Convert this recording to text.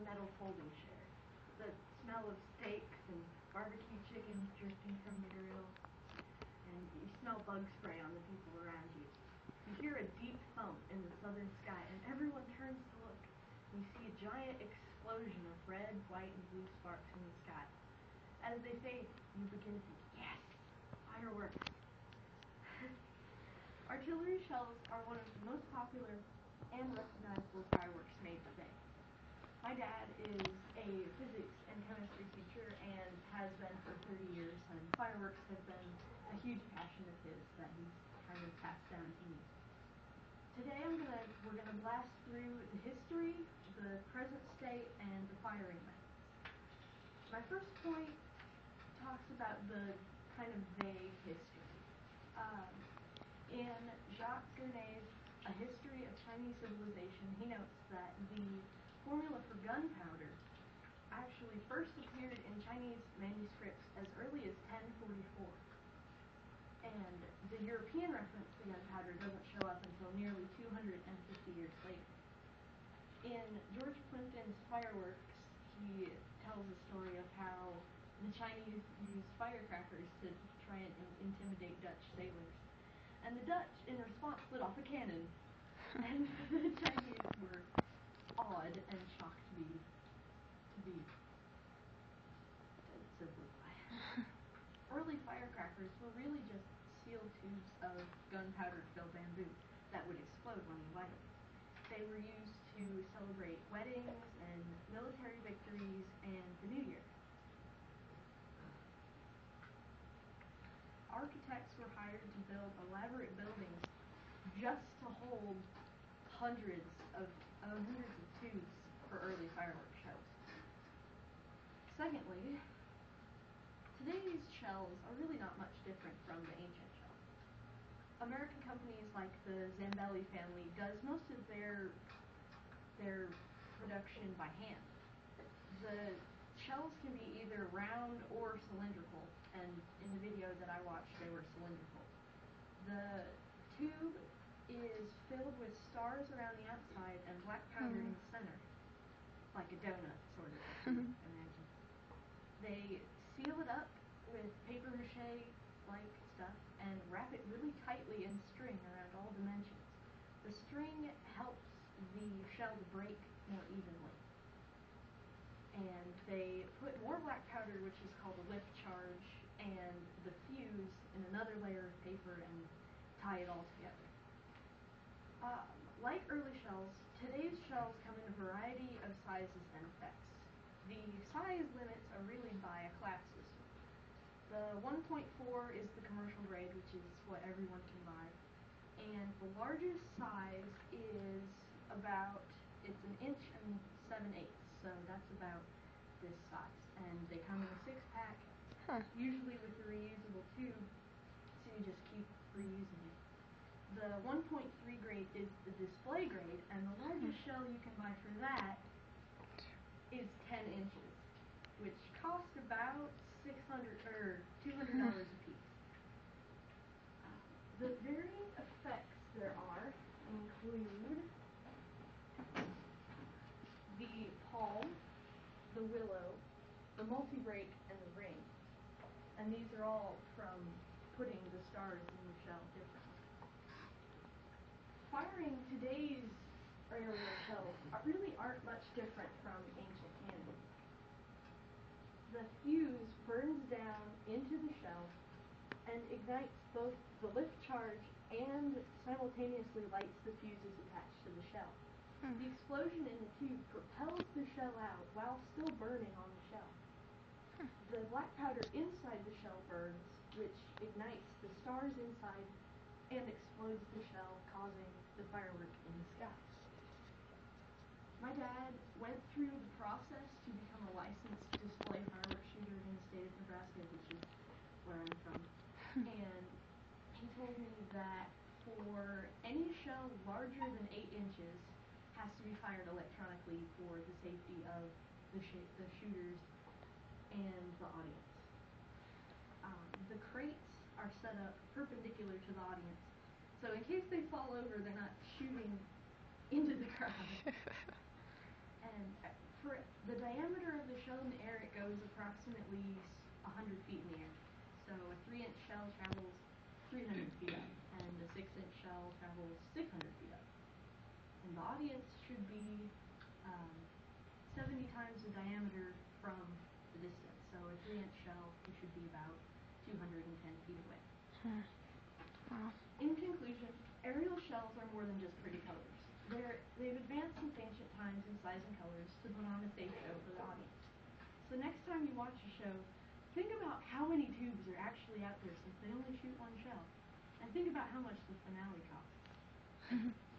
metal folding chair. The smell of steaks and barbecue chicken drifting from the grill, and you smell bug spray on the people around you. You hear a deep thump in the southern sky, and everyone turns to look. You see a giant explosion of red, white, and blue sparks in the sky. As they fade, you begin to think, yes, fireworks. Artillery shells are one of the most popular and recognizable fireworks made today. My dad is a physics and chemistry teacher and has been for 30 years, and fireworks have been a huge passion of his that he's kind of passed down to me. Today we're gonna blast through the history, the present state, and the firing methods. My first point talks about the kind of vague history. In Jacques Gurnet's A History of Chinese Civilization, he notes that the formula for gunpowder actually first appeared in Chinese manuscripts as early as 1044. And the European reference to gunpowder doesn't show up until nearly 250 years later. In George Plimpton's Fireworks, he tells a story of how the Chinese used firecrackers to try and intimidate Dutch sailors. And the Dutch, in response, lit off a cannon. And the Chinese were awed and shocked to be simplified. Early firecrackers were really just sealed tubes of gunpowder-filled bamboo that would explode when you light them. They were used to celebrate weddings and military victories and the New Year. Architects were hired to build elaborate buildings just to hold hundreds of tubes for early fireworks shows. Secondly, today's shells are really not much different from the ancient shells. American companies like the Zambelli family does most of their production by hand. The shells can be either round or cylindrical, and in the video that I watched, they were cylindrical. The tube is filled with stars around the outside and black powder in the center, like a donut, sort of, if you imagine. They seal it up with paper mache-like stuff and wrap it really tightly in string around all dimensions. The string helps the shell to break more evenly. And they put more black powder, which is called a lift charge, and the fuse in another layer of paper and tie it all together. Like early shells, today's shells come in a variety of sizes and effects. The size limits are really by a class system. The 1.4 is the commercial grade, which is what everyone can buy. And the largest size is it's 1 inch and 7/8, so that's about this size. And they come in a 6-pack, usually with a reusable tube, so you just keep reusing it. The 1.3 grade is the display grade, and the largest shell you can buy for that is 10 inches, which cost about $200 a piece. The varying effects there are include the palm, the willow, the multi-break, and the ring. And these are all from putting the stars in the shell differently. Firing today's aerial shells really aren't much different from ancient cannon. The fuse burns down into the shell and ignites both the lift charge and simultaneously lights the fuses attached to the shell. The explosion in the tube propels the shell out while still burning on the shell. The black powder inside the shell burns, which ignites the stars inside and explodes the shell, causing the firework in the sky. My dad went through the process to become a licensed display fireworks shooter in the state of Nebraska, which is where I'm from. And he told me that for any shell larger than 8 inches has to be fired electronically for the safety of the shooters and the audience. The crates are set up perpendicular to the audience, so in case they fall over, they're not shooting into the crowd. And for the diameter of the shell in the air, it goes approximately 100 feet in the air. So a 3-inch shell travels 300 feet up, and a 6-inch shell travels 600 feet up. And the audience should be 70 times the diameter from the distance. So a 3-inch shell, it should be about 210 feet away. Wow. In conclusion, aerial shells are more than just pretty colors. They've advanced since ancient times in size and colors to put on a safe show for the audience. So next time you watch a show, think about how many tubes are actually out there since they only shoot one shell. And think about how much the finale costs.